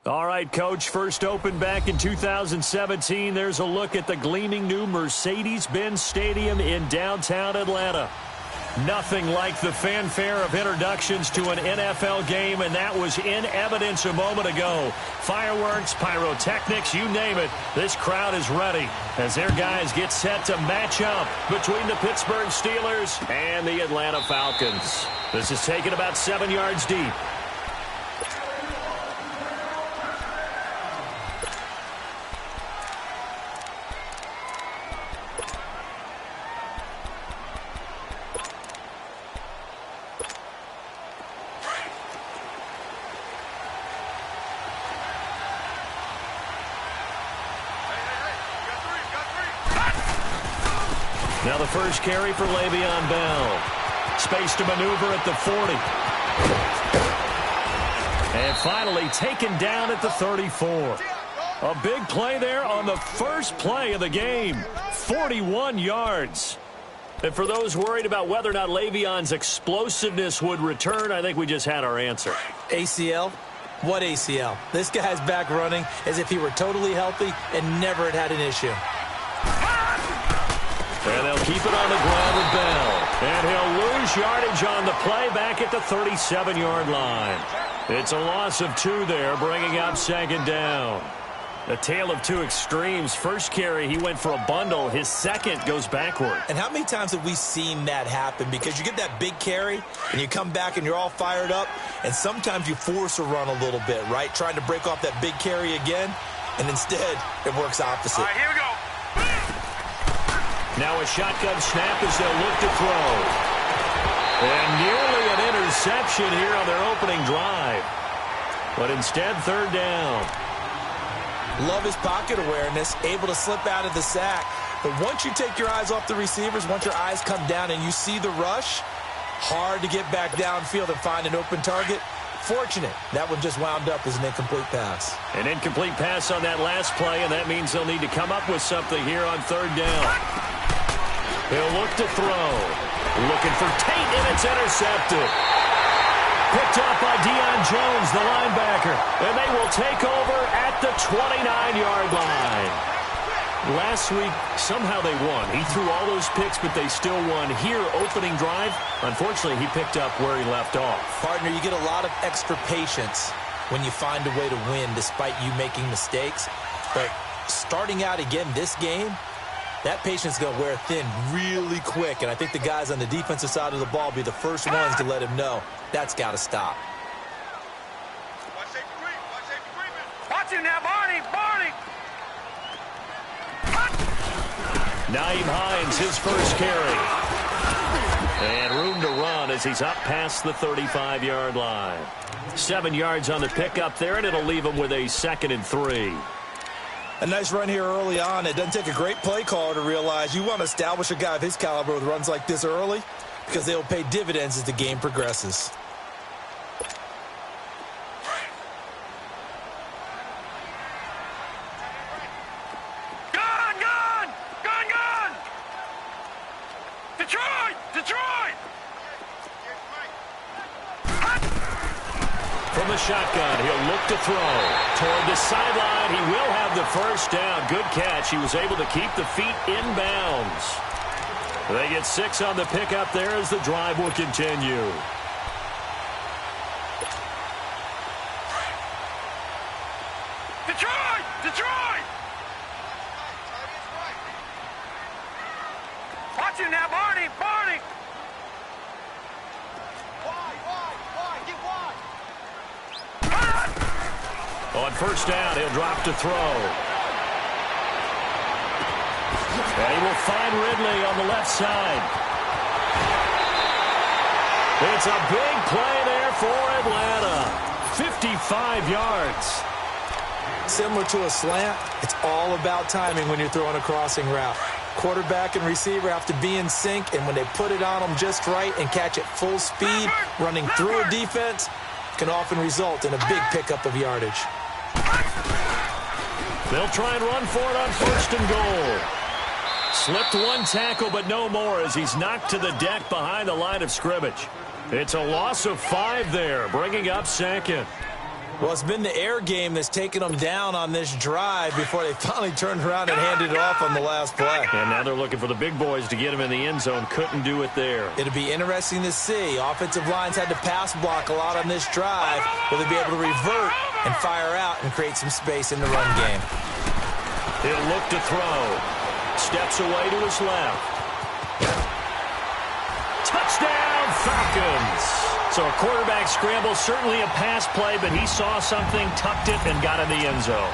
All right, Coach, first opened back in 2017. There's a look at the gleaming new Mercedes-Benz Stadium in downtown Atlanta. Nothing like the fanfare of introductions to an NFL game, and that was in evidence a moment ago. Fireworks, pyrotechnics, you name it. This crowd is ready as their guys get set to match up between the Pittsburgh Steelers and the Atlanta Falcons. This is taken about 7 yards deep. Now the first carry for Le'Veon Bell. Space to maneuver at the 40. And finally taken down at the 34. A big play there on the first play of the game. 41 yards. And for those worried about whether or not Le'Veon's explosiveness would return, I think we just had our answer. ACL? What ACL? This guy's back running as if he were totally healthy and never had an issue. And they'll keep it on the ground with Bell. And he'll lose yardage on the play back at the 37-yard line. It's a loss of 2 there, bringing up second down. A tale of two extremes. First carry, he went for a bundle. His second goes backward. And how many times have we seen that happen? Because you get that big carry, and you come back and you're all fired up, and sometimes you force a run a little bit, right? Trying to break off that big carry again, and instead it works opposite. All right, here we go. Now a shotgun snap as they'll look to throw. And nearly an interception here on their opening drive. But instead, third down. Love his pocket awareness, able to slip out of the sack. But once you take your eyes off the receivers, once your eyes come down and you see the rush, hard to get back downfield and find an open target. Fortunate, that one just wound up as an incomplete pass. An incomplete pass on that last play, and that means they'll need to come up with something here on third down. He'll look to throw. Looking for Tate, and it's intercepted. Picked up by Deion Jones, the linebacker. And they will take over at the 29-yard line. Last week, somehow they won. He threw all those picks, but they still won. Here, opening drive, unfortunately, he picked up where he left off. Partner, you get a lot of extra patience when you find a way to win despite you making mistakes. But starting out again this game, that patience is going to wear thin really quick, and I think the guys on the defensive side of the ball will be the first ones to let him know that's got to stop. Watch him now, Barney! Barney! Naeem Hines, his first carry. And room to run as he's up past the 35-yard line. 7 yards on the pickup there, and it'll leave him with a 2nd and 3. A nice run here early on. It doesn't take a great play caller to realize you want to establish a guy of his caliber with runs like this early because they'll pay dividends as the game progresses. Gone! Detroit! From the shotgun, he'll look to throw. Toward the sideline, he will have the first down. Good catch. He was able to keep the feet in bounds. They get 6 on the pickup there as the drive will continue. Detroit! Watch him now, Barney! On first down, he'll drop to throw. And he will find Ridley on the left side. It's a big play there for Atlanta. 55 yards. Similar to a slant, it's all about timing when you're throwing a crossing route. Quarterback and receiver have to be in sync, and when they put it on them just right and catch it full speed, running through a defense can often result in a big pickup of yardage. They'll try and run for it on first and goal. Slipped one tackle, but no more as he's knocked to the deck behind the line of scrimmage. It's a loss of 5 there, bringing up second. Well, it's been the air game that's taken them down on this drive before they finally turned around and handed it off on the last play. And now they're looking for the big boys to get him in the end zone. Couldn't do it there. It'll be interesting to see. Offensive lines had to pass block a lot on this drive. Will they be able to revert and fire out and create some space in the run game? He'll look to throw. Steps away to his left. Touchdown, Falcons. So a quarterback scramble, certainly a pass play, but he saw something, tucked it, and got in the end zone.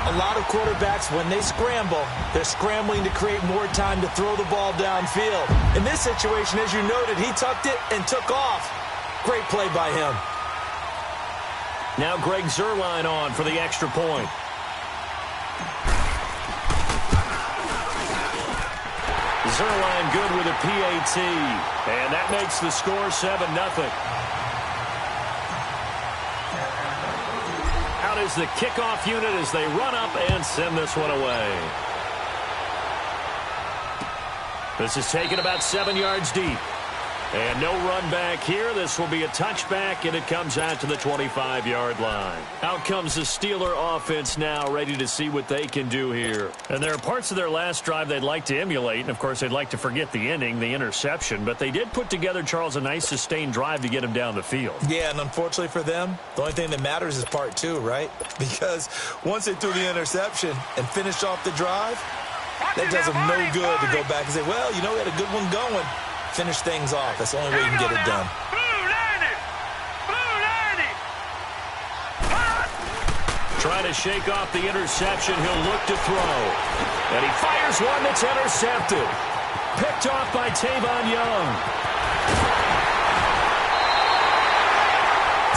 A lot of quarterbacks, when they scramble, they're scrambling to create more time to throw the ball downfield. In this situation, as you noted, he tucked it and took off. Great play by him. Now Greg Zuerlein on for the extra point. Zuerlein good with a PAT, and that makes the score 7-0. Out is the kickoff unit as they run up and send this one away. This is taken about 7 yards deep. And no run back here. This will be a touchback, and it comes out to the 25-yard line. Out comes the Steeler offense now, ready to see what they can do here. And there are parts of their last drive they'd like to emulate, and, of course, they'd like to forget the ending, the interception. But they did put together, Charles, a nice sustained drive to get him down the field. Yeah, and unfortunately for them, the only thing that matters is part two, right? Because once they threw the interception and finished off the drive, that does them no good to go back and say, well, you know, we had a good one going. Finish things off. That's the only way you can get it done. Trying to shake off the interception. He'll look to throw. And he fires one that's intercepted. Picked off by Tavon Young.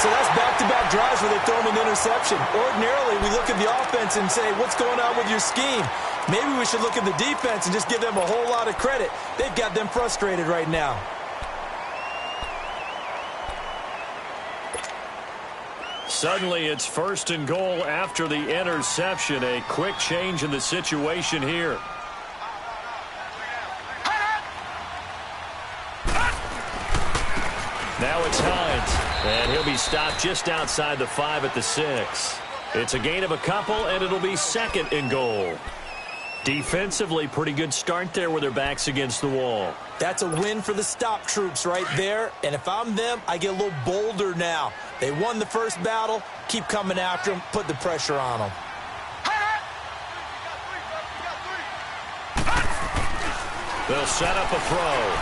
So that's back-to-back drives where they throw him an interception. Ordinarily, we look at the offense and say, what's going on with your scheme? Maybe we should look at the defense and just give them a whole lot of credit. They've got them frustrated right now. Suddenly, it's 1st and goal after the interception. A quick change in the situation here. Now it's Hines, and he'll be stopped just outside the 5 at the 6. It's a gain of a couple, and it'll be 2nd and goal. Defensively, pretty good start there with their backs against the wall. That's a win for the stop troops right there, and if I'm them, I get a little bolder now. They won the first battle, keep coming after them, put the pressure on them. They'll set up a throw.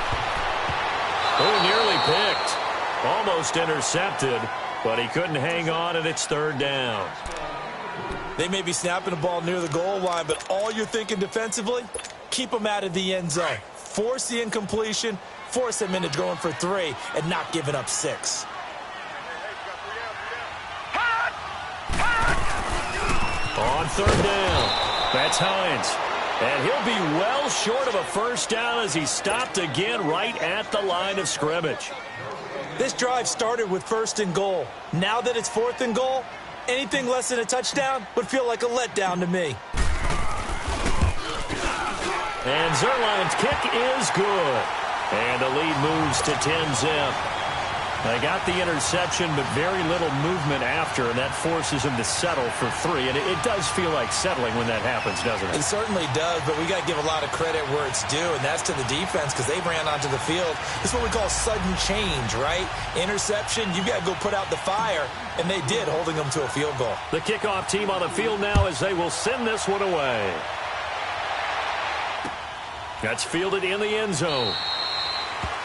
Oh, nearly picked. Almost intercepted, but he couldn't hang on, and it's 3rd down. They may be snapping the ball near the goal line, but all you're thinking defensively, keep them out of the end zone. Force the incompletion, force them into going for 3, and not giving up 6. On 3rd down, that's Hines. And he'll be well short of a first down as he stopped again right at the line of scrimmage. This drive started with 1st and goal. Now that it's 4th and goal, anything less than a touchdown would feel like a letdown to me. And Zuerlein's kick is good. And the lead moves to 10-zip. They got the interception, but very little movement after, and that forces them to settle for 3. And it does feel like settling when that happens, doesn't it? It certainly does, but we got to give a lot of credit where it's due, and that's to the defense because they ran onto the field. This is what we call sudden change, right? Interception, you got to go put out the fire, and they did, holding them to a field goal. The kickoff team on the field now as they will send this one away. That's fielded in the end zone.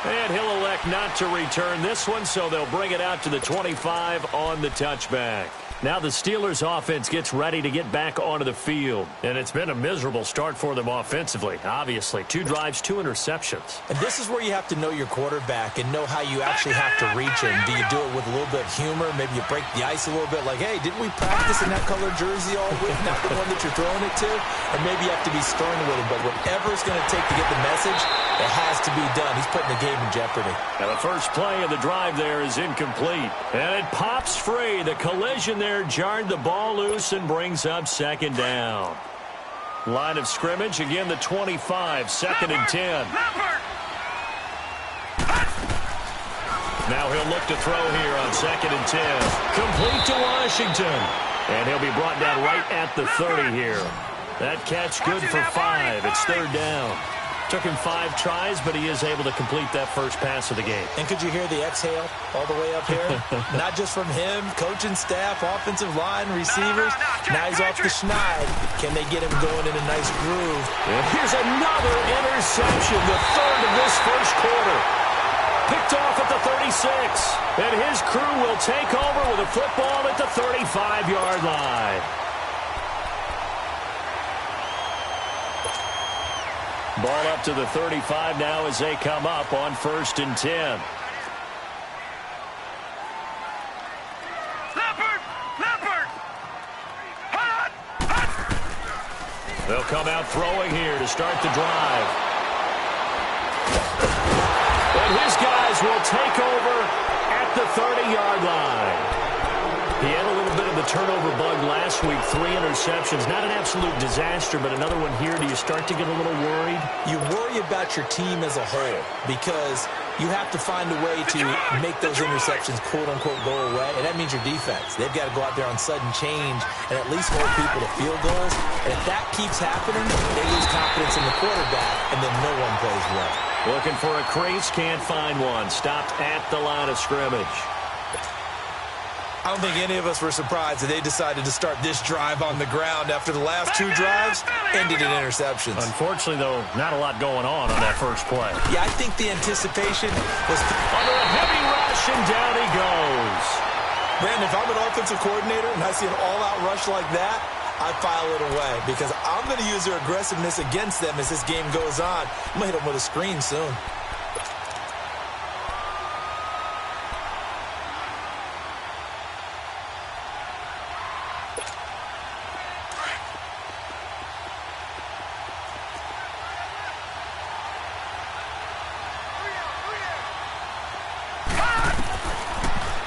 And he'll elect not to return this one, so they'll bring it out to the 25 on the touchback. Now the Steelers offense gets ready to get back onto the field. And it's been a miserable start for them offensively. Obviously, 2 drives, 2 interceptions. And this is where you have to know your quarterback and know how you actually have to reach him. Do you do it with a little bit of humor? Maybe you break the ice a little bit like, hey, didn't we practice in that colored jersey all week? Not the one that you're throwing it to? Or maybe you have to be stern with him. But whatever it's going to take to get the message, it has to be done. He's putting the game in jeopardy. Now the first play of the drive there is incomplete. And it pops free. The collision there jarred the ball loose and brings up 2nd down. Line of scrimmage, again the 25, 2nd and 10. Now he'll look to throw here on 2nd and 10. Complete to Washington. And he'll be brought down right at the 30 here. That catch good for 5. It's 3rd down. Took him 5 tries, but he is able to complete that first pass of the game. And could you hear the exhale all the way up here? Not just from him, coaching staff, offensive line, receivers. Now he's off the schneid. Can they get him going in a nice groove? And here's another interception, the 3rd of this first quarter. Picked off at the 36. And his crew will take over with a football at the 35-yard line. Ball up to the 35 now as they come up on 1st and 10. Leopard! Hot! They'll come out throwing here to start the drive. And his guys will take over at the 30-yard line. He had a little bit of the turnover bug last week, 3 interceptions. Not an absolute disaster, but another one here. Do you start to get a little worried? You worry about your team as a whole because you have to find a way to make those interceptions, quote-unquote, go away, and that means your defense. They've got to go out there on sudden change and at least hold people to field goals. And if that keeps happening, they lose confidence in the quarterback, and then no one plays well. Looking for a crease, can't find one. Stopped at the line of scrimmage. I don't think any of us were surprised that they decided to start this drive on the ground after the last 2 drives ended in interceptions. Unfortunately, though, not a lot going on that first play. Yeah, I think the anticipation was under a heavy rush, and down he goes. Brandon, if I'm an offensive coordinator and I see an all-out rush like that, I file it away because I'm going to use their aggressiveness against them as this game goes on. I'm going to hit them with a screen soon.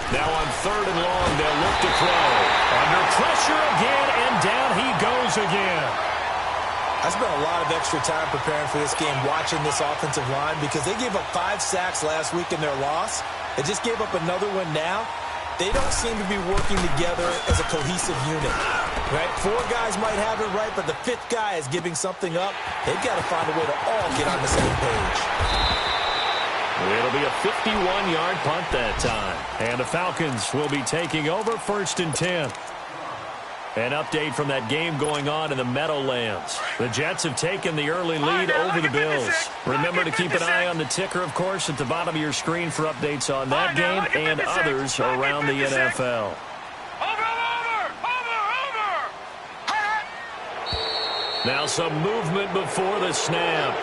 Now on 3rd and long, they'll look to throw. Under pressure again, and down he goes again. I spent a lot of extra time preparing for this game, watching this offensive line, because they gave up 5 sacks last week in their loss. They just gave up another one now. They don't seem to be working together as a cohesive unit. Right? 4 guys might have it right, but the 5th guy is giving something up. They've got to find a way to all get on the same page. It'll be a 51-yard punt that time. And the Falcons will be taking over 1st and 10. An update from that game going on in the Meadowlands. The Jets have taken the early lead over the Bills. Remember to keep an eye on the ticker, of course, at the bottom of your screen for updates on that game and others around the NFL. Now some movement before the snap.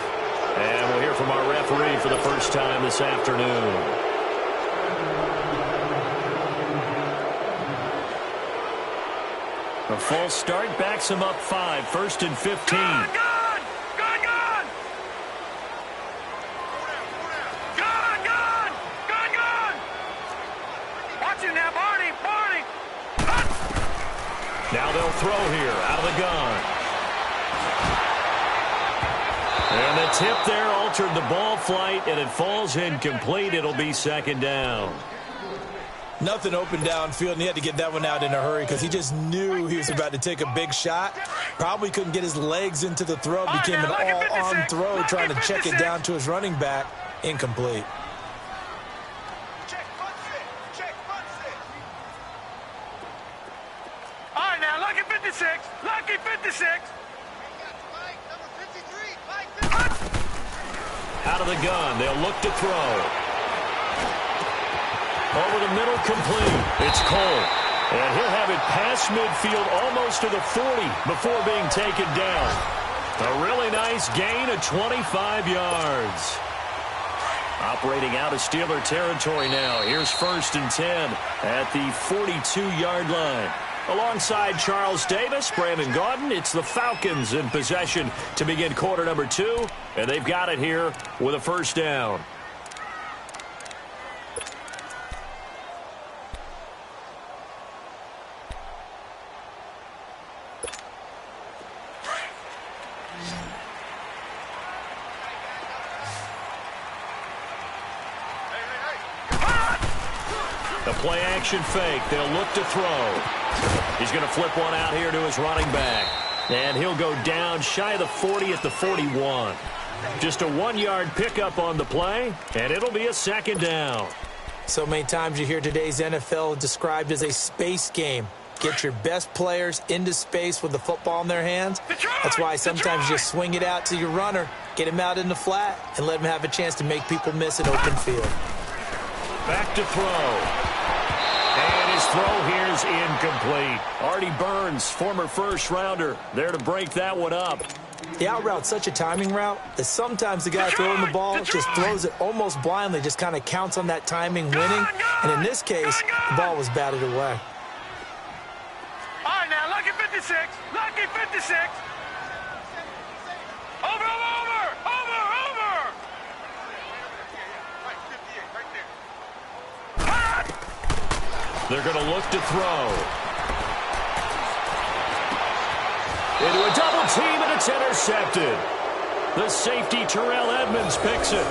And we'll hear from our referee for the first time this afternoon. A false start backs him up 5, 1st and 15. Gone! Watch it now, Barney! Now they'll throw here out of the gun. And the tip there altered the ball flight, and it falls incomplete. It'll be 2nd down. Nothing open downfield, and he had to get that one out in a hurry because he just knew he was about to take a big shot. Probably couldn't get his legs into the throw. Became an all-on throw, trying to check it down to his running back. Incomplete. All right, now, lucky 56. Out of the gun, they'll look to throw. Over the middle, complete. It's Cole. And he'll have it past midfield almost to the 40 before being taken down. A really nice gain of 25 yards. Operating out of Steeler territory now. Here's 1st and 10 at the 42-yard line. Alongside Charles Davis, Brandon Gaudin, it's the Falcons in possession to begin quarter number 2. And they've got it here with a 1st down. A play-action fake. They'll look to throw. He's going to flip one out here to his running back. And he'll go down shy of the 40 at the 41. Just a 1-yard pickup on the play, and it'll be a second down. So many times you hear today's NFL described as a space game. Get your best players into space with the football in their hands. That's why sometimes you just swing it out to your runner, get him out in the flat, and let him have a chance to make people miss an open field. Back to throw. And his throw here is incomplete. Artie Burns, former first-rounder, there to break that one up. The out route's such a timing route that sometimes the guy throwing the ball just throws it almost blindly, just kind of counts on that timing winning. And in this case, the ball was batted away. All right, now, lucky 56. Lucky 56. Over. They're going to look to throw. Into a double team, and it's intercepted. The safety, Terrell Edmonds, picks it.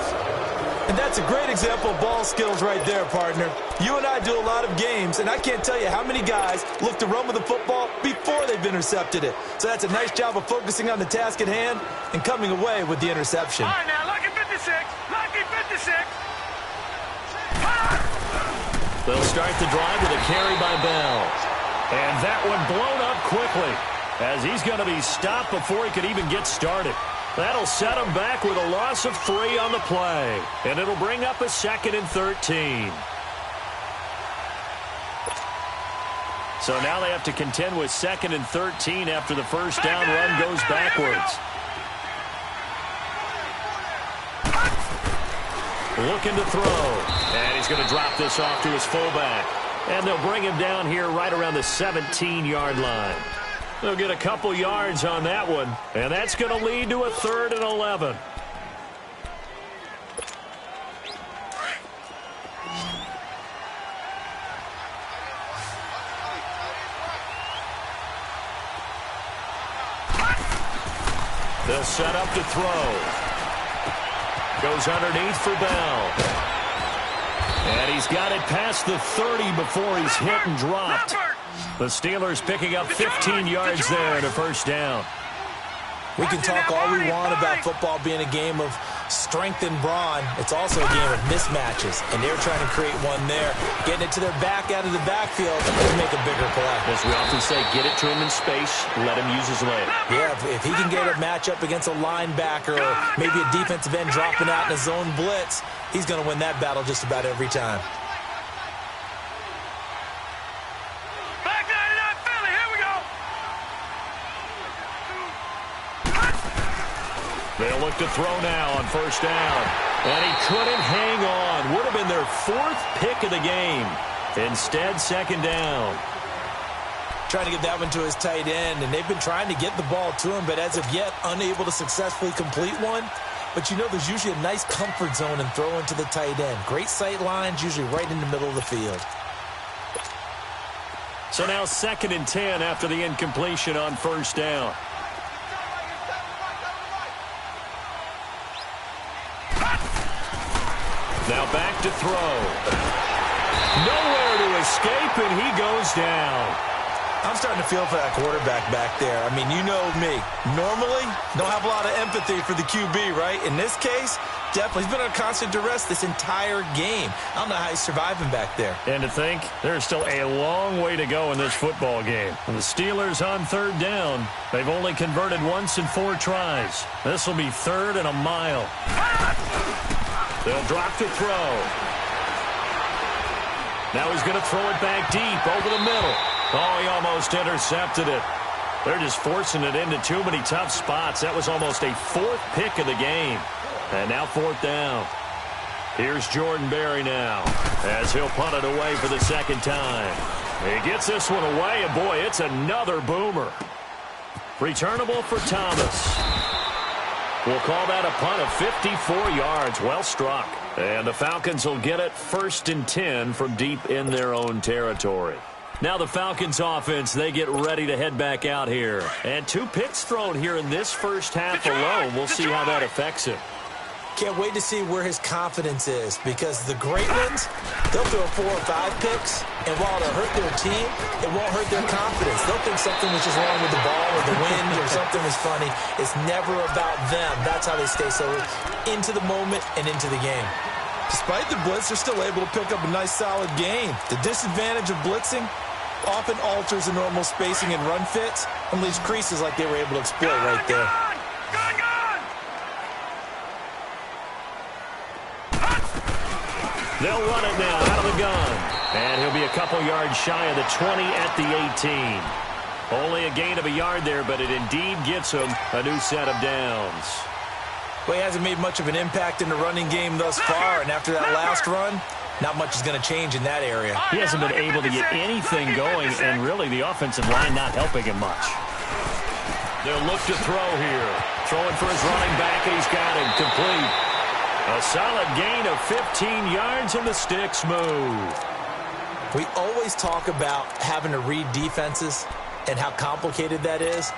And that's a great example of ball skills right there, partner. You and I do a lot of games, and I can't tell you how many guys look to run with the football before they've intercepted it. So that's a nice job of focusing on the task at hand and coming away with the interception. All right, now, lucky 56. Lucky 56. They'll start the drive with a carry by Bell. And that one blown up quickly as he's going to be stopped before he could even get started. That'll set him back with a loss of 3 on the play. And it'll bring up a 2nd and 13. So now they have to contend with 2nd and 13 after the first down run goes backwards. Looking to throw. And he's going to drop this off to his fullback. And they'll bring him down here right around the 17-yard line. They'll get a couple yards on that one. And that's going to lead to a 3rd and 11. They'll set up to throw. Goes underneath for Bell. And he's got it past the 30 before he's hit and dropped. The Steelers picking up 15 yards there and a first down. We can talk all we want about football being a game of strength and brawn. It's also a game of mismatches, and they're trying to create one there. Getting it to their back out of the backfield to make a bigger play. As we often say, get it to him in space, let him use his leg. Yeah, if he can get a matchup against a linebacker or maybe a defensive end dropping out in a zone blitz, he's going to win that battle just about every time. They'll look to throw now on first down. And he couldn't hang on. Would have been their 4th pick of the game. Instead, 2nd down. Trying to get that one to his tight end, and they've been trying to get the ball to him, but as of yet, unable to successfully complete one. But you know there's usually a nice comfort zone in throwing to the tight end. Great sight lines, usually right in the middle of the field. So now 2nd and 10 after the incompletion on first down. Now back to throw. Nowhere to escape, and he goes down. I'm starting to feel for that quarterback back there. I mean, you know me. Normally, don't have a lot of empathy for the QB, right? In this case, definitely. He's been under constant duress this entire game. I don't know how he's surviving back there. And to think, there's still a long way to go in this football game. And the Steelers on 3rd down. They've only converted once in 4 tries. This will be 3rd and a mile. They'll drop to throw. Now he's going to throw it back deep over the middle. Oh, he almost intercepted it. They're just forcing it into too many tough spots. That was almost a 4th pick of the game. And now 4th down. Here's Jordan Berry now as he'll punt it away for the 2nd time. He gets this one away, and boy, it's another boomer. Returnable for Thomas. We'll call that a punt of 54 yards. Well struck. And the Falcons will get it 1st and 10 from deep in their own territory. Now the Falcons offense, they get ready to head back out here. And 2 picks thrown here in this first half alone. We'll see how that affects him. Can't wait to see where his confidence is, because the great ones, they'll throw 4 or 5 picks, and while it'll hurt their team, it won't hurt their confidence. They'll think something was just wrong with the ball or the wind or something was funny. It's never about them. That's how they stay so into the moment and into the game. Despite the blitz, they're still able to pick up a nice, solid gain. The disadvantage of blitzing often alters the normal spacing and run fits and leaves creases like they were able to exploit right there. They'll run it now out of the gun. And he'll be a couple yards shy of the 20 at the 18. Only a gain of a yard there, but it indeed gets him a new set of downs. Well, he hasn't made much of an impact in the running game thus far, and after that last run, not much is going to change in that area. He hasn't been able to get anything going, and really the offensive line not helping him much. They'll look to throw here. Throwing for his running back, and he's got him complete. A solid gain of 15 yards, and the sticks move. We always talk about having to read defenses and how complicated that is.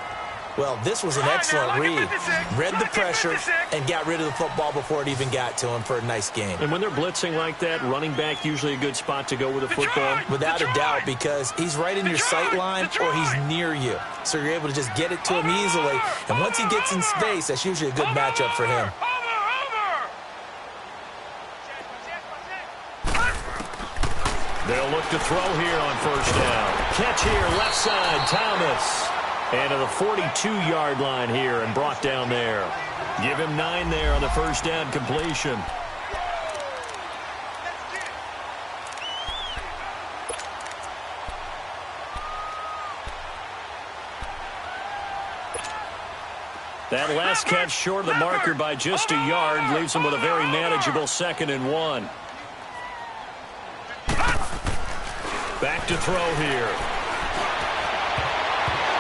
Well, this was an excellent read. Read the pressure and got rid of the football before it even got to him for a nice game. And when they're blitzing like that, running back usually a good spot to go with the football. Without a doubt, because he's right in your sight line or he's near you. So you're able to just get it to him easily. And once he gets in space, that's usually a good matchup for him. They'll look to throw here on first down. Catch here, left side, Thomas. And to the 42-yard line here and brought down there. Give him 9 there on the first down completion. That last catch short of the marker by just a yard leaves him with a very manageable 2nd and 1. Back to throw here.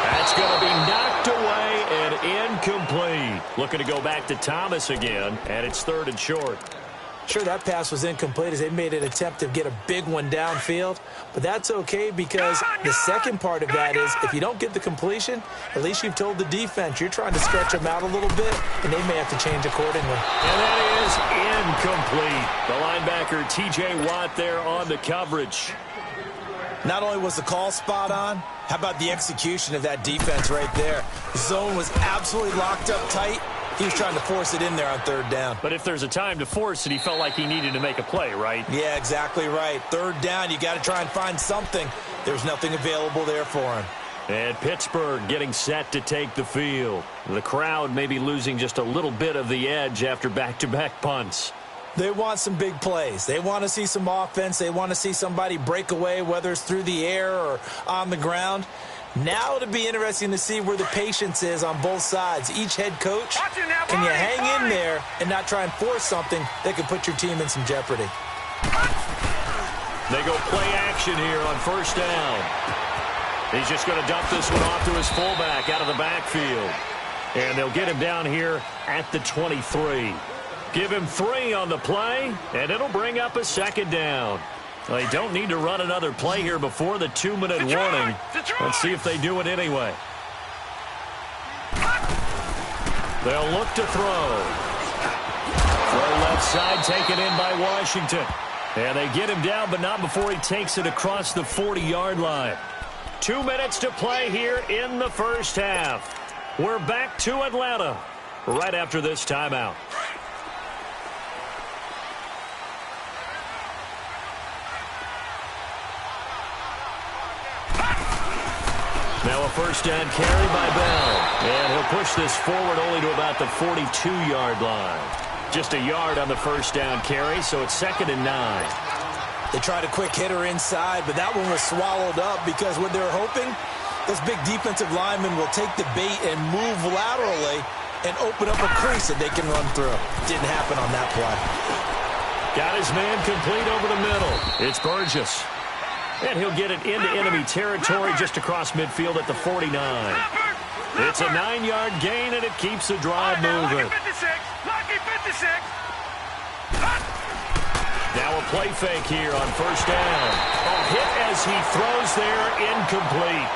That's going to be knocked away and incomplete. Looking to go back to Thomas again, and it's 3rd and short. Sure, that pass was incomplete as they made an attempt to get a big one downfield, but that's okay because the second part of that is if you don't get the completion, at least you've told the defense you're trying to stretch them out a little bit, and they may have to change accordingly. And that is incomplete. The linebacker, T.J. Watt, there on the coverage. Not only was the call spot on, how about the execution of that defense right there? The zone was absolutely locked up tight. He was trying to force it in there on 3rd down. But if there's a time to force it, he felt like he needed to make a play, right? Yeah, exactly right. 3rd down, you got to try and find something. There's nothing available there for him. And Pittsburgh getting set to take the field. The crowd may be losing just a little bit of the edge after back-to-back punts. They want some big plays. They want to see some offense. They want to see somebody break away, whether it's through the air or on the ground. Now it'll be interesting to see where the patience is on both sides. Each head coach, can you hang in there and not try and force something that could put your team in some jeopardy? They go play action here on first down. He's just going to dump this one off to his fullback out of the backfield. And they'll get him down here at the 23. Give him 3 on the play, and it'll bring up a 2nd down. They don't need to run another play here before the 2-minute warning. Let's see if they do it anyway. They'll look to throw. Throw left side, taken in by Washington. And they get him down, but not before he takes it across the 40-yard line. 2 minutes to play here in the first half. We're back to Atlanta right after this timeout. Now a first down carry by Bell. And he'll push this forward only to about the 42-yard line. Just a yard on the first down carry, so it's 2nd and 9. They tried a quick hitter inside, but that one was swallowed up because what they're hoping, those big defensive linemen will take the bait and move laterally and open up a crease that they can run through. Didn't happen on that play. Got his man complete over the middle. It's Burgess. And he'll get it into enemy territory just across midfield at the 49. It's a 9-yard gain, and it keeps the drive moving. Lucky 56. Now a play fake here on first down. A hit as he throws there, incomplete.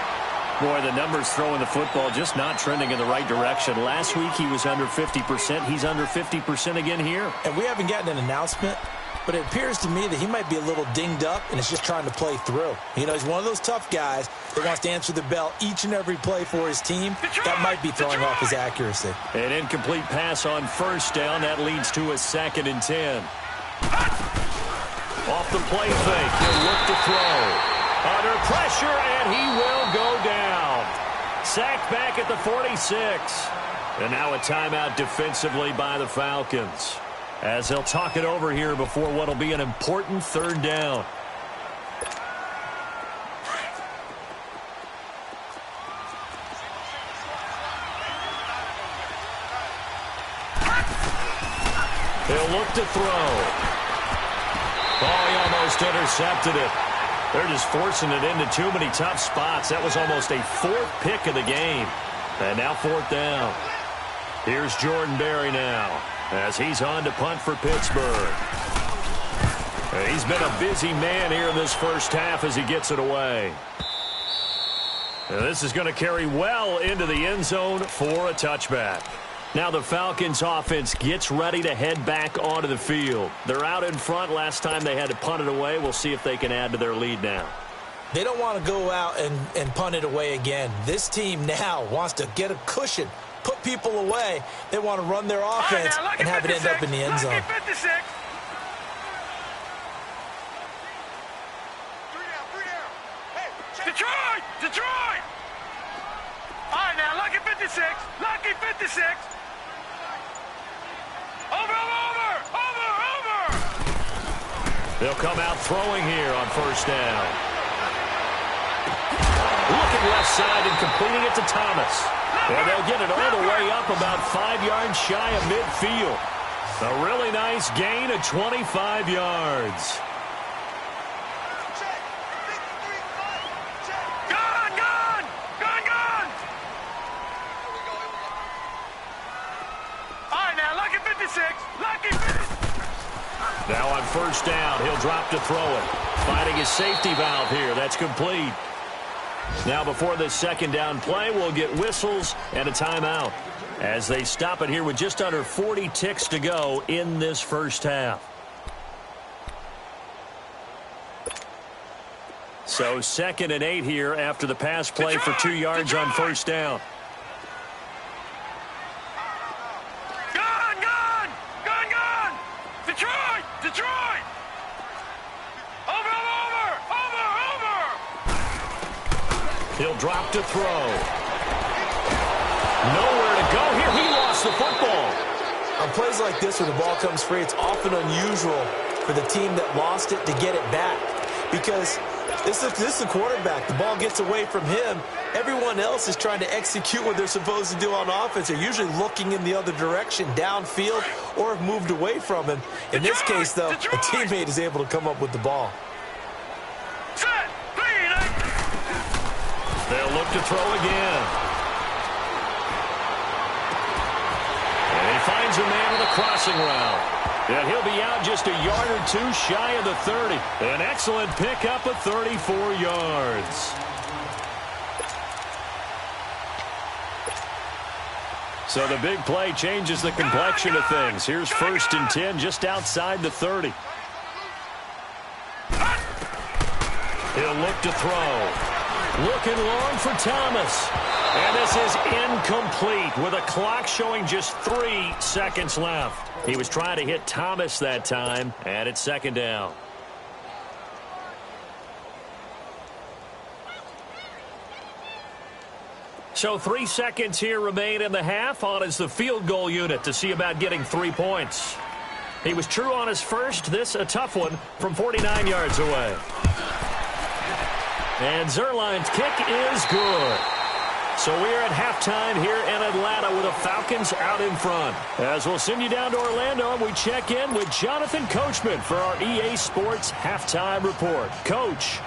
Boy, the numbers throwing the football just not trending in the right direction. Last week he was under 50%. He's under 50% again here. And we haven't gotten an announcement, but it appears to me that he might be a little dinged up and is just trying to play through. You know, he's one of those tough guys that wants to answer the bell each and every play for his team. That might be throwing off his accuracy. An incomplete pass on first down. That leads to a 2nd and 10. Off the play fake. He'll look to throw. Under pressure, and he will go down. Sacked back at the 46. And now a timeout defensively by the Falcons, as they'll talk it over here before what will be an important 3rd down. He'll look to throw. Oh, he almost intercepted it. They're just forcing it into too many tough spots. That was almost a 4th pick of the game. And now 4th down. Here's Jordan Berry now, as he's on to punt for Pittsburgh. He's been a busy man here in this first half as he gets it away. And this is going to carry well into the end zone for a touchback. Now the Falcons offense gets ready to head back onto the field. They're out in front. Last time they had to punt it away. We'll see if they can add to their lead now. They don't want to go out and punt it away again. This team now wants to get a cushion, put people away. They want to run their offense and have it end up in the end zone. Detroit! Detroit! All right, now, lucky 56. Lucky 56. Over! They'll come out throwing here on first down. Looking left side and completing it to Thomas. And they'll get it all the way up about 5 yards shy of midfield. A really nice gain of 25 yards. Now on first down, he'll drop to throw it. Finding his safety valve here. That's complete. Now before this 2nd down play, we'll get whistles and a timeout, as they stop it here with just under 40 ticks to go in this first half. So 2nd and 8 here after the pass play for 2 yards on first down. Detroit! Over! He'll drop to throw. Nowhere to go here. He lost the football. On plays like this where the ball comes free, it's often unusual for the team that lost it to get it back, because this is the quarterback. The ball gets away from him. Everyone else is trying to execute what they're supposed to do on offense. They're usually looking in the other direction, downfield, or have moved away from him. In this case, though, a teammate is able to come up with the ball. They'll look to throw again. And he finds a man with a crossing route. And he'll be out just a yard or two shy of the 30. An excellent pickup of 34 yards. So the big play changes the complexion of things. Here's 1st and 10 just outside the 30. He'll look to throw. Looking long for Thomas. And this is incomplete with a clock showing just 3 seconds left. He was trying to hit Thomas that time, and it's 2nd down. So 3 seconds here remain in the half. On is the field goal unit to see about getting 3 points. He was true on his first. This a tough one from 49 yards away. And Zerline's kick is good. So we're at halftime here in Atlanta with the Falcons out in front. As we'll send you down to Orlando, and we check in with Jonathan Coachman for our EA Sports Halftime Report. Coach.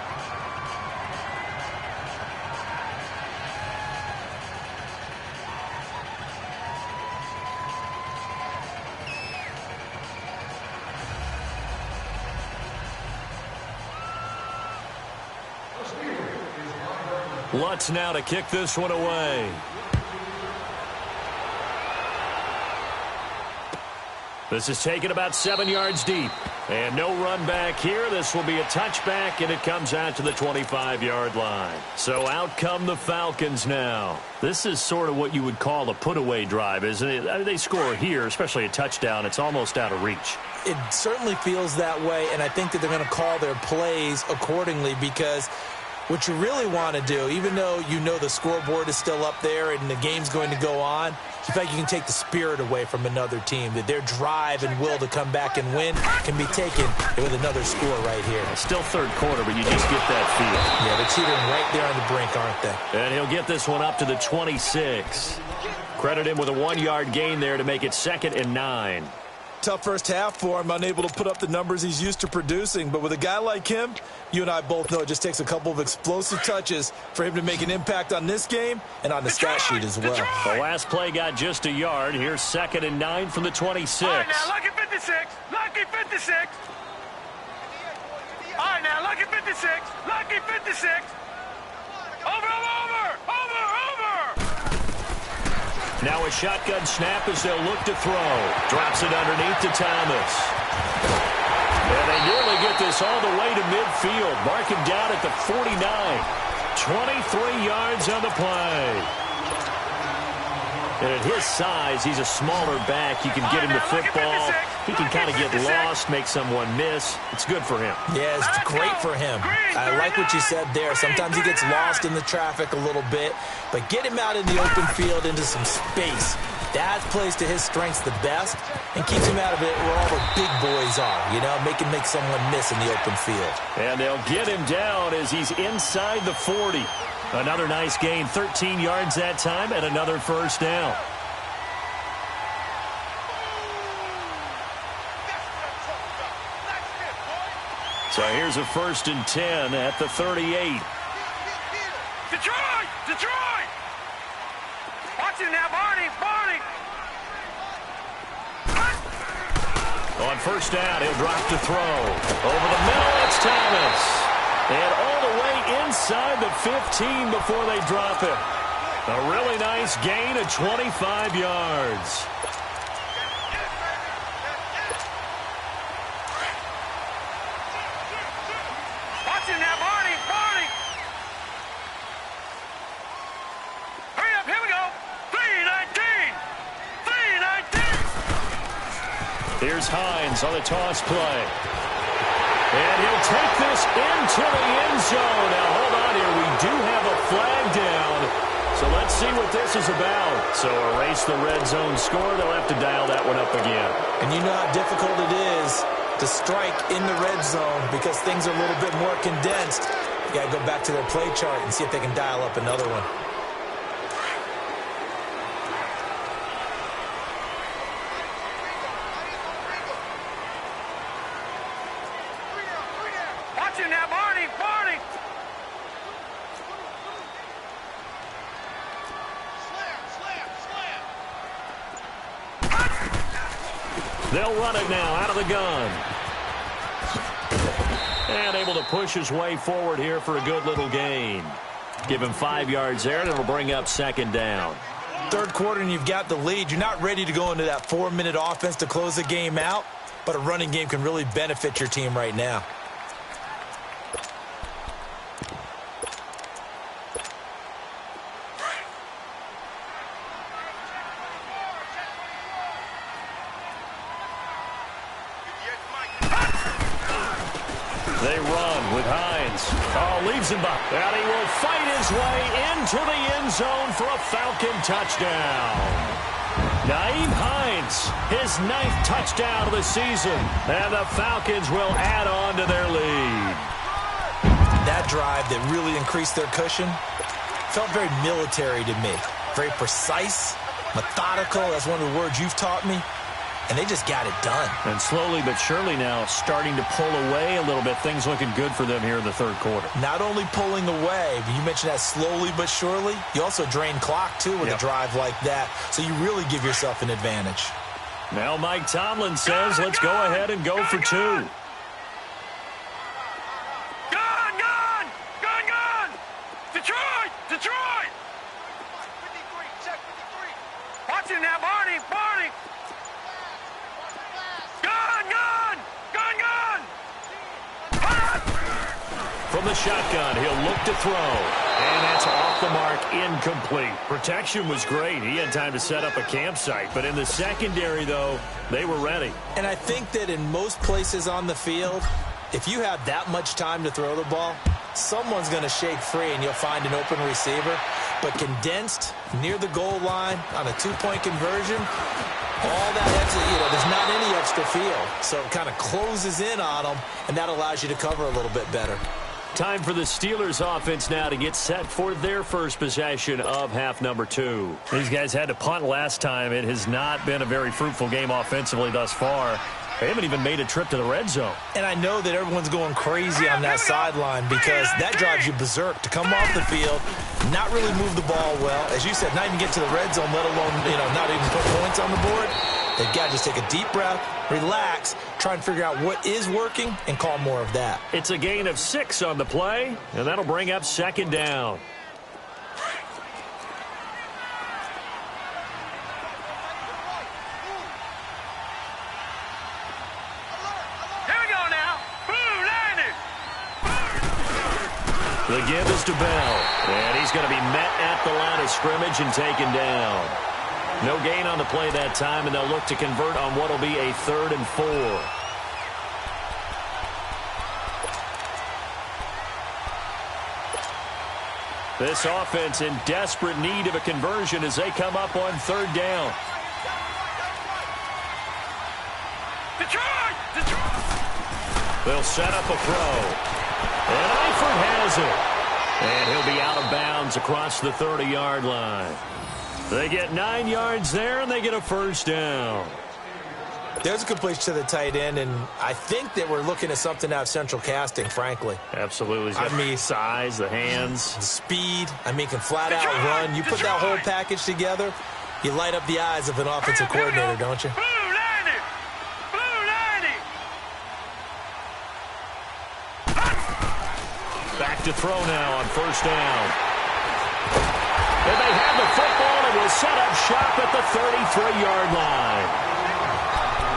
Lutz now to kick this one away. This is taken about 7 yards deep. And no run back here. This will be a touchback, and it comes out to the 25-yard line. So out come the Falcons now. This is sort of what you would call a put-away drive, isn't it? I mean, they score here, especially a touchdown. It's almost out of reach. It certainly feels that way, and I think that they're going to call their plays accordingly because what you really want to do, even though you know the scoreboard is still up there and the game's going to go on, you feel like you can take the spirit away from another team, that their drive and will to come back and win can be taken with another score right here. It's still third quarter, but you just get that feel. Yeah, they're teetering right there on the brink, aren't they? And he'll get this one up to the 26. Credit him with a 1-yard gain there to make it 2nd and 9. Tough first half for him, unable to put up the numbers he's used to producing. But with a guy like him, you and I both know it just takes a couple of explosive touches for him to make an impact on this game and on the stat sheet as well. The last play got just a yard. Here's 2nd and 9 from the 26. All right, now, lucky 56. Lucky 56. All right, now, lucky 56. Lucky 56. Over. Now a shotgun snap as they'll look to throw. Drops it underneath to Thomas. And they nearly get this all the way to midfield. Mark him down at the 49. 23 yards on the play. And at his size, he's a smaller back. You can get him the football. He can kind of get lost, make someone miss. It's good for him. Yeah, it's great for him. I like what you said there. Sometimes he gets lost in the traffic a little bit, but get him out in the open field into some space. That plays to his strengths the best and keeps him out of it where all the big boys are, you know, make someone miss in the open field. And they'll get him down as he's inside the 40. Another nice gain, 13 yards that time, and another first down. So here's a 1st and 10 at the 38. Detroit! Watch it now, Barney! On first down, he'll drop to throw. Over the middle, it's Thomas. And all the way inside the 15 before they drop it. A really nice gain of 25 yards. Watch it now, Barney! Hurry up, here we go! 3-19! Here's Hines on the toss play. And he'll take this into the end zone. Now, hold on here. We do have a flag down. So let's see what this is about. So erase the red zone score. They'll have to dial that one up again. And you know how difficult it is to strike in the red zone because things are a little bit more condensed. You got to go back to their play chart and see if they can dial up another one. They'll run it now out of the gun. And able to push his way forward here for a good little gain. Give him 5 yards there, and it'll bring up 2nd down. Third quarter, and you've got the lead. You're not ready to go into that 4-minute offense to close the game out, but a running game can really benefit your team right now. They run with Hines. Oh, leaves him back. And he will fight his way into the end zone for a Falcon touchdown. Nyheim Hines, his 9th touchdown of the season. And the Falcons will add on to their lead. That drive that really increased their cushion felt very military to me. Very precise, methodical. That's one of the words you've taught me. And they just got it done. And slowly but surely now starting to pull away a little bit. Things looking good for them here in the third quarter. Not only pulling away, but you mentioned that slowly but surely. You also drain clock, too, with a drive like that. So you really give yourself an advantage. Now Mike Tomlin says, let's go ahead and go for 2. Gone! Detroit! from the shotgun. He'll look to throw. And that's off the mark, incomplete. Protection was great. He had time to set up a campsite. But in the secondary, though, they were ready. And I think that in most places on the field, if you have that much time to throw the ball, someone's going to shake free and you'll find an open receiver. But condensed near the goal line on a two-point conversion, all that extra, there's not any extra field. So it kind of closes in on them, and that allows you to cover a little bit better. Time for the Steelers offense now to get set for their first possession of half number 2. These guys had to punt last time. It has not been a very fruitful game offensively thus far. They haven't even made a trip to the red zone. And I know that everyone's going crazy on that sideline because that drives you berserk to come off the field, not really move the ball well. As you said, not even get to the red zone, let alone, not even put points on the board. They've got to just take a deep breath, relax, try and figure out what is working and call more of that. It's a gain of 6 on the play, and that'll bring up second down. The give is to Bell, and he's going to be met at the line of scrimmage and taken down. No gain on the play that time, and they'll look to convert on what will be a 3rd and 4. This offense in desperate need of a conversion as they come up on 3rd down. Detroit! They'll set up a throw. And Eifert has it. And he'll be out of bounds across the 30-yard line. They get 9 yards there, and they get a first down. There's a completion to the tight end, and I think that we're looking at something out of central casting, frankly. Absolutely. He's got the size, the hands. The speed. Can flat out run. You put that whole package together, you light up the eyes of an offensive coordinator, don't you? Back to throw now on first down. And they have the football and will set up shop at the 33-yard line.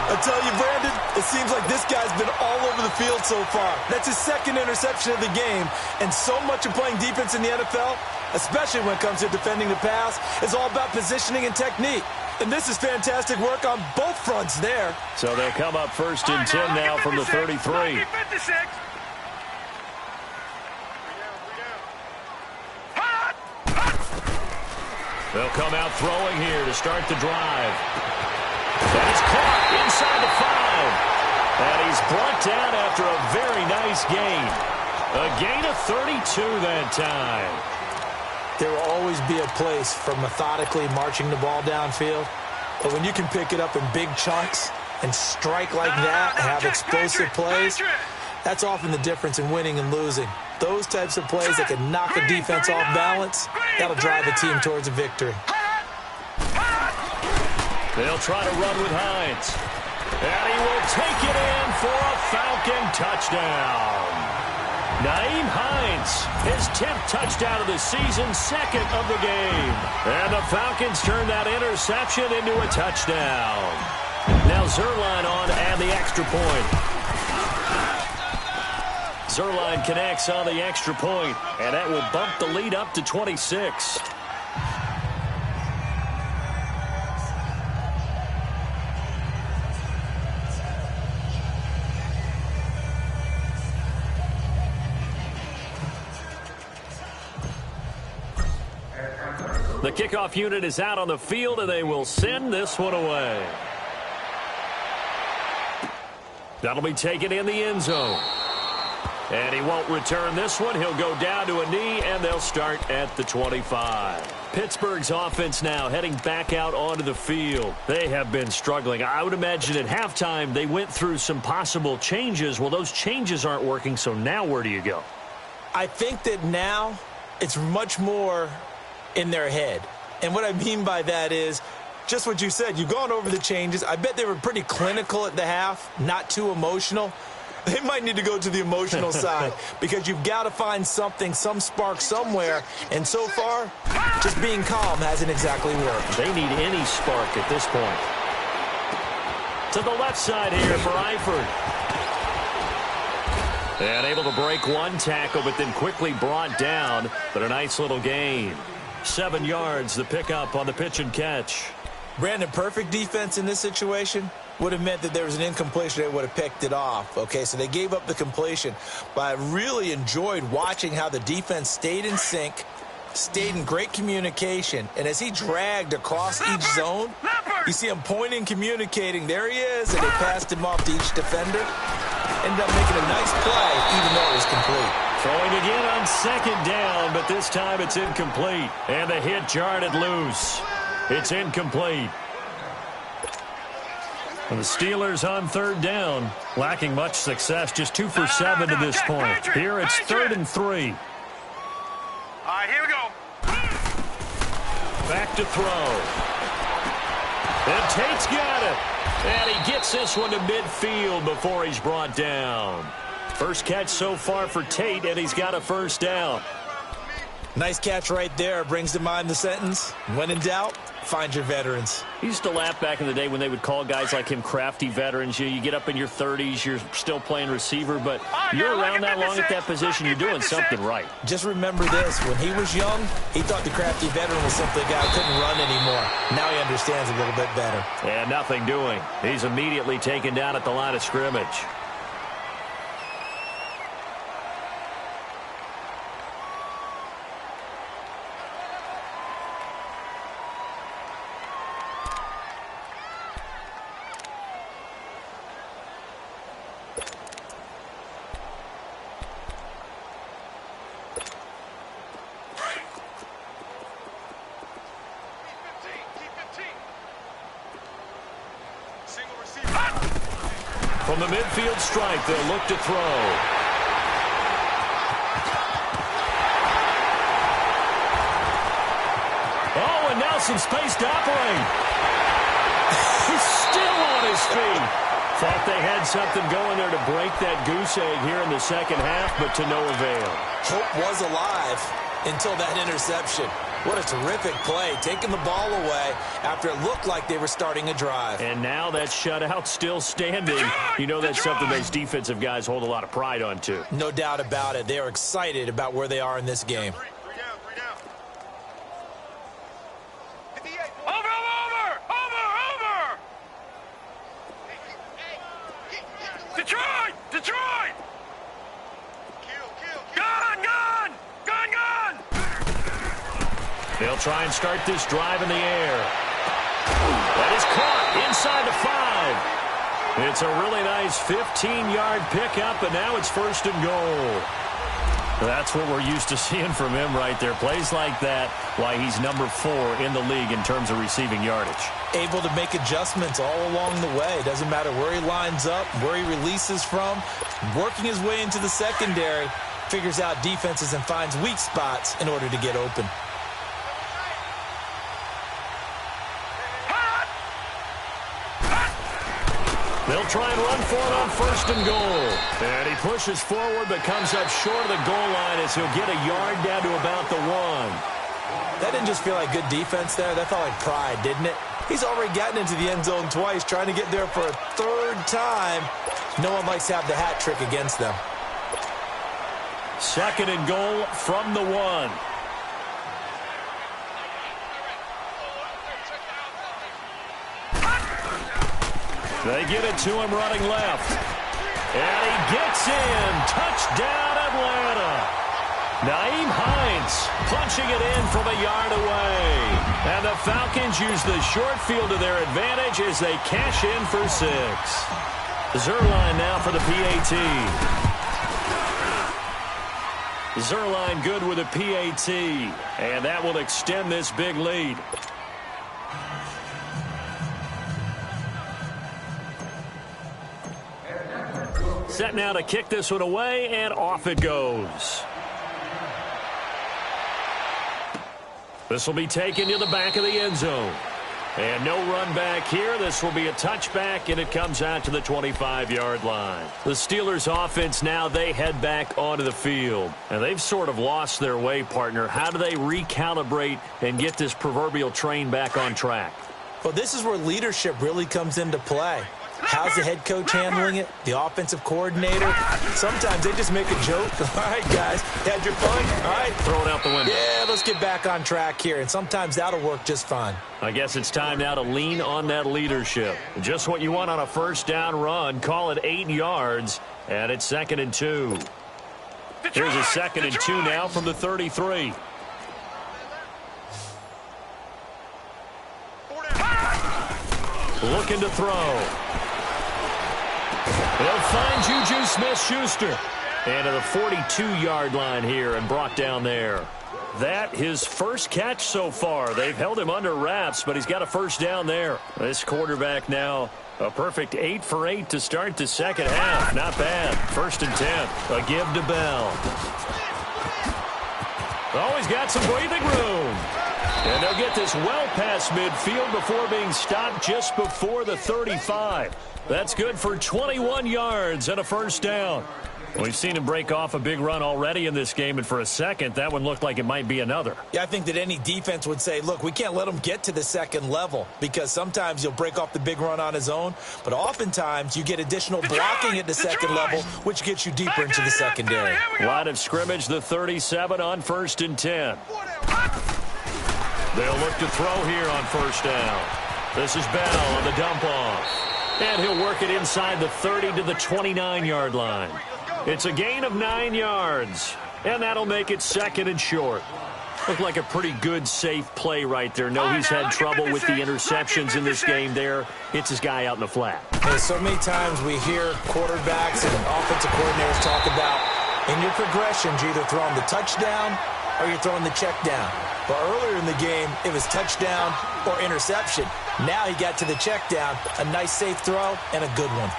I tell you, Brandon, it seems like this guy's been all over the field so far. That's his 2nd interception of the game. And so much of playing defense in the NFL, especially when it comes to defending the pass, is all about positioning and technique. And this is fantastic work on both fronts there. So they'll come up 1st and 10 now from the 33. They'll come out throwing here to start the drive. And he's caught inside the 5. And he's brought down after a very nice gain. A gain of 32 that time. There will always be a place for methodically marching the ball downfield. But when you can pick it up in big chunks and strike like that and have explosive plays, that's often the difference in winning and losing. Those types of plays that can knock a defense off balance, that'll drive a team towards a victory. They'll try to run with Hines. And he will take it in for a Falcon touchdown. Nyheim Hines, his 10th touchdown of the season, 2nd of the game. And the Falcons turn that interception into a touchdown. Now Zuerlein on and the extra point. Zuerlein connects on the extra point, and that will bump the lead up to 26. The kickoff unit is out on the field, and they will send this one away. That'll be taken in the end zone. And he won't return this one. He'll go down to a knee, and they'll start at the 25. Pittsburgh's offense now heading back out onto the field. They have been struggling. I would imagine at halftime they went through some possible changes. Well, those changes aren't working, so now where do you go? I think that now it's much more in their head. And what I mean by that is just what you said. You've gone over the changes. I bet they were pretty clinical at the half, not too emotional. They might need to go to the emotional side because you've got to find something, some spark somewhere. And so far, just being calm hasn't exactly worked. They need any spark at this point. To the left side here for Eifert. And able to break one tackle, but then quickly brought down. But a nice little gain. 7 yards, the pickup on the pitch and catch. Brandon, perfect defense in this situation would have meant that there was an incompletion. They would have picked it off. Okay, so they gave up the completion. But I really enjoyed watching how the defense stayed in sync, stayed in great communication. And as he dragged across each zone, you see him pointing, communicating. There he is, and they passed him off to each defender. Ended up making a nice play, even though it was complete. Throwing again on 2nd down, but this time it's incomplete. And the hit jarred it loose. It's incomplete. And the Steelers on 3rd down, lacking much success, just 2 for 7 to this point. Here it's 3rd and 3. All right, here we go. Back to throw. And Tate's got it. And he gets this one to midfield before he's brought down. First catch so far for Tate, and he's got a 1st down. Nice catch right there. Brings to mind the sentence, when in doubt, find your veterans. He used to laugh back in the day when they would call guys like him crafty veterans. You get up in your 30s, you're still playing receiver, but you're around that long at that position, you're doing something right. Just remember this. When he was young, he thought the crafty veteran was simply a guy who couldn't run anymore. Now he understands a little bit better. And nothing doing. He's immediately taken down at the line of scrimmage. From the midfield stripe, they'll look to throw. Oh, and now some space to operate. He's still on his feet. Thought they had something going there to break that goose egg here in the 2nd half, but to no avail. Hope was alive until that interception. What a terrific play, taking the ball away after it looked like they were starting a drive. And now that shutout still standing. You know that's something those defensive guys hold a lot of pride on, too. No doubt about it. They are excited about where they are in this game. Over! Detroit! Gun! They'll try and start this drive in the air. That is caught inside the 5. It's a really nice 15-yard pickup, and now it's 1st and goal. That's what we're used to seeing from him right there. Plays like that, why he's number 4 in the league in terms of receiving yardage. Able to make adjustments all along the way. Doesn't matter where he lines up, where he releases from. Working his way into the secondary, figures out defenses and finds weak spots in order to get open. They'll try and run for it on 1st and goal. And he pushes forward but comes up short of the goal line as he'll get a yard down to about the 1. That didn't just feel like good defense there. That felt like pride, didn't it? He's already gotten into the end zone twice, trying to get there for a 3rd time. No one likes to have the hat trick against them. 2nd and goal from the 1. They get it to him running left. And he gets in. Touchdown, Atlanta. Nyheim Hines punching it in from a yard away. And the Falcons use the short field to their advantage as they cash in for 6. Zerline now for the PAT. Zerline good with a PAT. And that will extend this big lead. Set now to kick this one away, and off it goes. This will be taken to the back of the end zone. And no run back here. This will be a touchback, and it comes out to the 25-yard line. The Steelers' offense now, they head back onto the field. And they've sort of lost their way, partner. How do they recalibrate and get this proverbial train back on track? Well, this is where leadership really comes into play. How's the head coach handling it? The offensive coordinator? Sometimes they just make a joke. All right, guys, had your fun? All right. Throw it out the window. Yeah, let's get back on track here, and sometimes that'll work just fine. I guess it's time now to lean on that leadership. Just what you want on a first down run. Call it 8 yards, and it's 2nd and 2. Here's a 2nd and 2 now from the 33. Looking to throw. He'll find Juju Smith-Schuster. And to the 42-yard line here and brought down there. That his first catch so far. They've held him under wraps, but he's got a first down there. This quarterback now a perfect 8 for 8 to start the second half. Not bad. 1st and 10. A give to Bell. Oh, he's got some breathing room. And they'll get this well past midfield before being stopped just before the 35. That's good for 21 yards and a first down. We've seen him break off a big run already in this game, and for a second, that one looked like it might be another. Yeah, I think that any defense would say, look, we can't let him get to the second level because sometimes he'll break off the big run on his own, but oftentimes you get additional blocking at the second level, which gets you deeper into the secondary. Line of scrimmage, the 37 on 1st and 10. They'll look to throw here on first down. This is Bell on the dump off. And he'll work it inside the 30 to the 29-yard line. It's a gain of 9 yards, and that'll make it 2nd and short. Looked like a pretty good, safe play right there. No, he's had trouble with the interceptions in this game there. It's his guy out in the flat. Hey, so many times we hear quarterbacks and offensive coordinators talk about in your progressions, you're either throwing the touchdown or you're throwing the check down. But earlier in the game, it was touchdown or interception. Now he got to the check down, a nice safe throw, and a good one.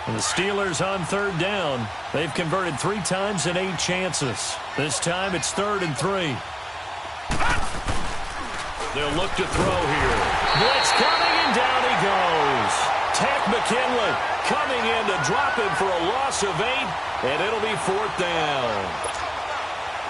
And the Steelers on 3rd down. They've converted 3 times in 8 chances. This time it's 3rd and 3. They'll look to throw here. Blitz coming, and down he goes. Takk McKinley coming in to drop him for a loss of 8, and it'll be 4th down.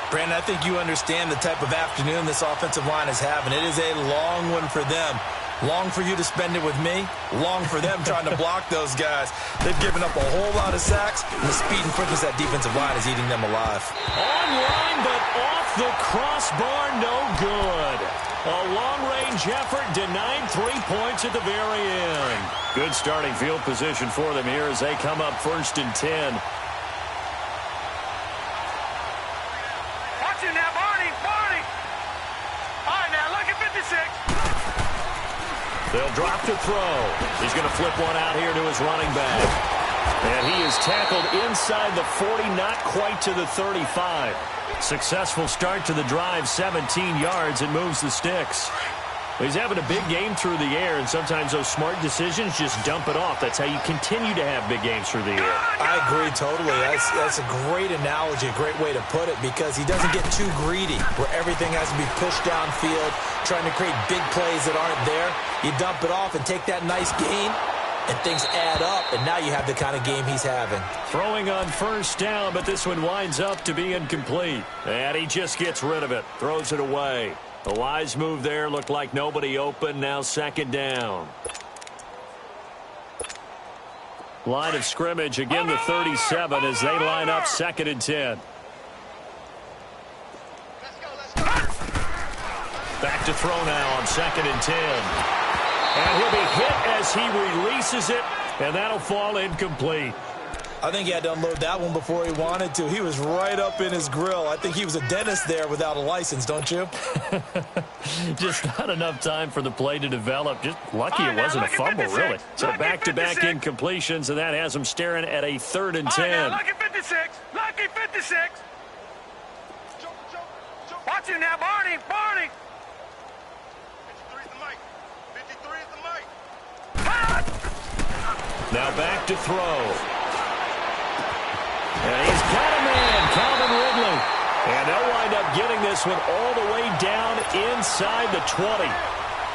Brandon, I think you understand the type of afternoon this offensive line is having. It is a long one for them. Long for you to spend it with me. Long for them trying to block those guys. They've given up a whole lot of sacks, and the speed and quickness of that defensive line is eating them alive. Online, but off the crossbar, no good. A long-range effort denied 3 points at the very end. Good starting field position for them here as they come up 1st and 10. Watch it now, Barney. All right, now, look at 56. They'll drop to throw. He's going to flip one out here to his running back. And he is tackled inside the 40, not quite to the 35. Successful start to the drive, 17 yards, and moves the sticks. He's having a big game through the air, and sometimes those smart decisions just dump it off. That's how you continue to have big games through the air. I agree totally. That's a great analogy, a great way to put it, because he doesn't get too greedy where everything has to be pushed downfield, trying to create big plays that aren't there. You dump it off and take that nice gain, and things add up, and now you have the kind of game he's having. Throwing on first down, but this one winds up to be incomplete. And he just gets rid of it, throws it away. A wise move there, looked like nobody open, now 2nd down. Line of scrimmage, again the 37 as they line up 2nd and 10. Back to throw now on 2nd and 10. And he'll be hit as he releases it, and that'll fall incomplete. I think he had to unload that one before he wanted to. He was right up in his grill. I think he was a dentist there without a license, don't you? Just not enough time for the play to develop. Just lucky it wasn't a fumble, really. So back-to-back incompletions, and that has him staring at a 3rd and 10. Lucky 56. Lucky 56. Watch it now, Barney. 53 is the mic. 53 is the mic. Now back to throw. And he's got a man, Calvin Ridley. And they'll wind up getting this one all the way down inside the 20.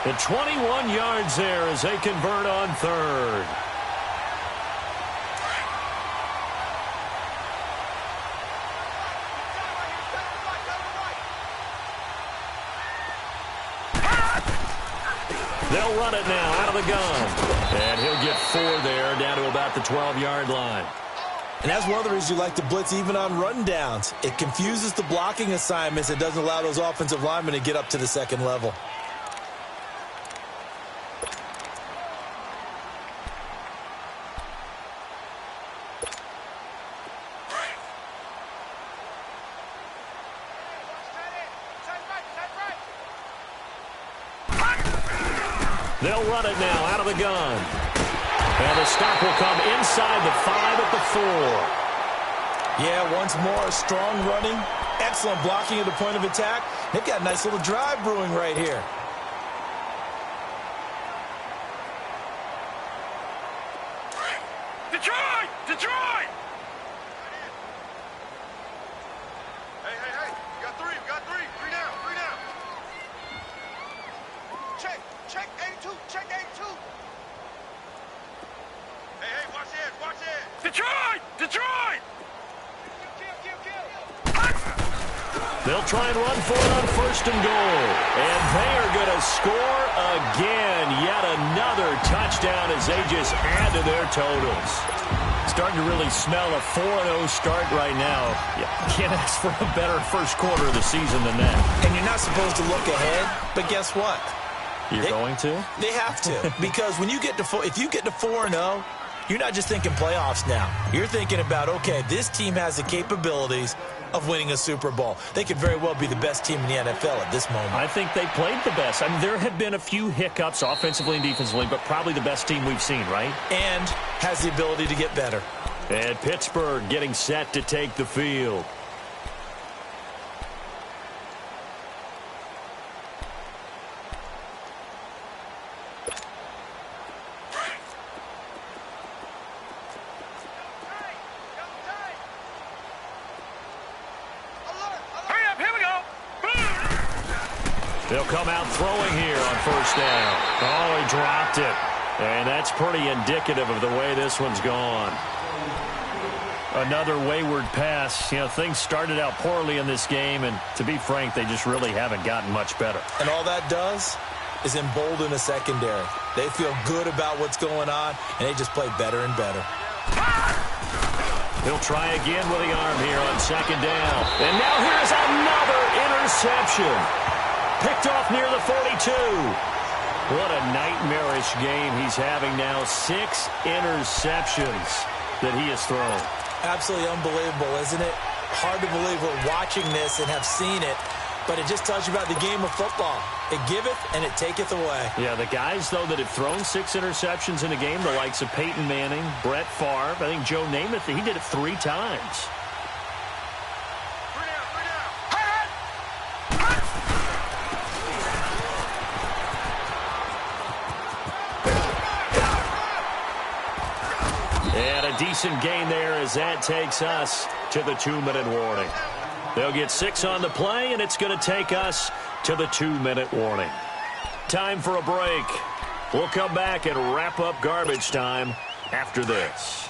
The 21 yards there as they convert on 3rd. They'll run it now out of the gun. And he'll get 4 there, down to about the 12-yard line. And that's one of the reasons you like to blitz even on rundowns. It confuses the blocking assignments. It doesn't allow those offensive linemen to get up to the second level. They'll run it now out of the gun. And the stop will come inside the 5 at the 4. Yeah, once more, strong running, excellent blocking at the point of attack. They've got a nice little drive brewing right here. Detroit! Detroit! Hey. We got 3. We got 3. 3 down. 3 down. Check 82. Check 82. Hey, watch it. Watch it. Detroit! Detroit! They'll try and run for it on 1st and goal. And they are going to score again. Yet another touchdown as they just add to their totals. Starting to really smell a 4-0 start right now. You can't ask for a better first quarter of the season than that. And you're not supposed to look ahead, but guess what? You're going to? They have to. Because when you get to if you get to 4-0, you're not just thinking playoffs now. You're thinking about, okay, this team has the capabilities of winning a Super Bowl. They could very well be the best team in the NFL at this moment. I think they played the best. I mean, there have been a few hiccups offensively and defensively, but probably the best team we've seen, right? And has the ability to get better. And Pittsburgh getting set to take the field. They'll come out throwing here on 1st down. Oh, he dropped it. And that's pretty indicative of the way this one's gone. Another wayward pass. You know, things started out poorly in this game, and to be frank, they just really haven't gotten much better. And all that does is embolden a secondary. They feel good about what's going on, and they just play better and better. He'll try again with the arm here on 2nd down. And now here's another interception. Picked off near the 42. What a nightmarish game he's having now. 6 interceptions that he has thrown. Absolutely unbelievable, isn't it? Hard to believe we're watching this and have seen it, but it just tells you about the game of football. It giveth and it taketh away. Yeah, the guys, though, that have thrown 6 interceptions in a game, the likes of Peyton Manning, Brett Favre, I think Joe Namath, he did it 3 times. Decent gain there as that takes us to the 2-minute warning. They'll get 6 on the play, and it's going to take us to the 2-minute warning. Time for a break. We'll come back and wrap up garbage time after this.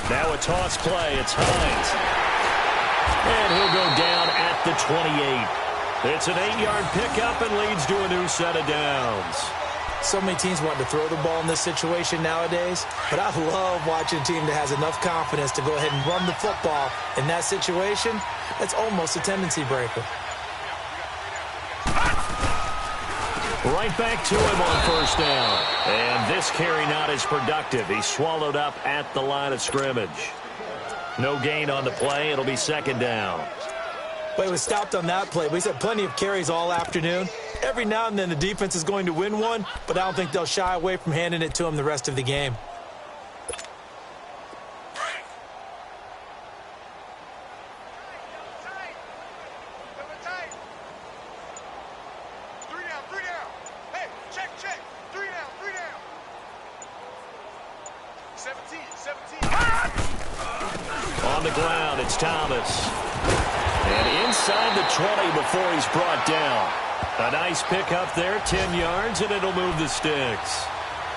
Now a toss play. It's Hines. And he'll go down at the 28. It's an 8-yard pickup and leads to a new set of downs. So many teams want to throw the ball in this situation nowadays, but I love watching a team that has enough confidence to go ahead and run the football in that situation. That's almost a tendency breaker. Right back to him on 1st down. And this carry not as productive. He's swallowed up at the line of scrimmage. No gain on the play. It'll be 2nd down. But it was stopped on that play. We've had plenty of carries all afternoon. Every now and then the defense is going to win one, but I don't think they'll shy away from handing it to him the rest of the game. On the ground, it's Thomas. And inside the 20 before he's brought down. A nice pick up there, 10 yards, and it'll move the sticks.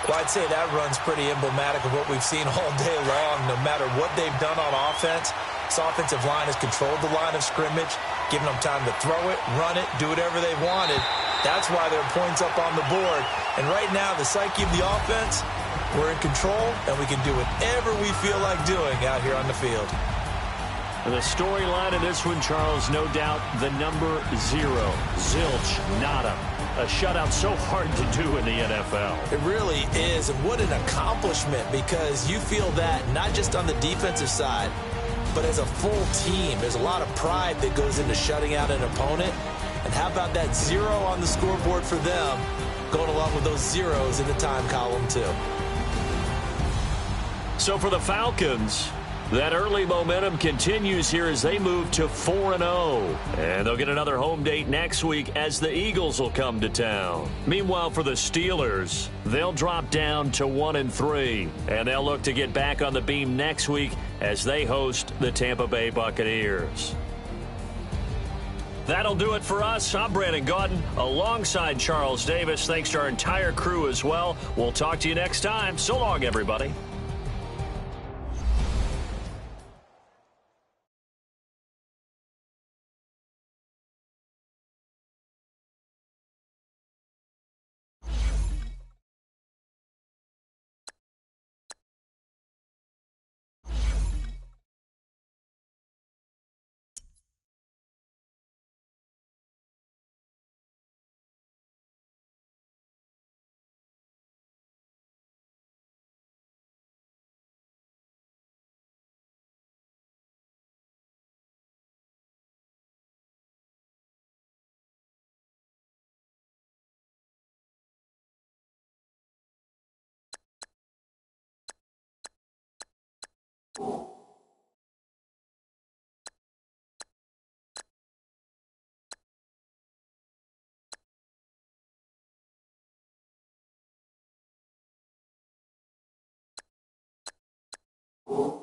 Well, I'd say that run's pretty emblematic of what we've seen all day long. No matter what they've done on offense, this offensive line has controlled the line of scrimmage, given them time to throw it, run it, do whatever they wanted. That's why there are points up on the board. And right now, the psyche of the offense, we're in control, and we can do whatever we feel like doing out here on the field. The storyline of this one, Charles, no doubt the number 0. Zilch, nada. A shutout so hard to do in the NFL. It really is, and what an accomplishment, because you feel that not just on the defensive side, but as a full team. There's a lot of pride that goes into shutting out an opponent. And how about that 0 on the scoreboard for them, going along with those zeros in the time column, too. So for the Falcons, that early momentum continues here as they move to 4-0. And they'll get another home date next week as the Eagles will come to town. Meanwhile, for the Steelers, they'll drop down to 1-3. And they'll look to get back on the beam next week as they host the Tampa Bay Buccaneers. That'll do it for us. I'm Brandon Gaudin alongside Charles Davis. Thanks to our entire crew as well. We'll talk to you next time. So long, everybody. Oh.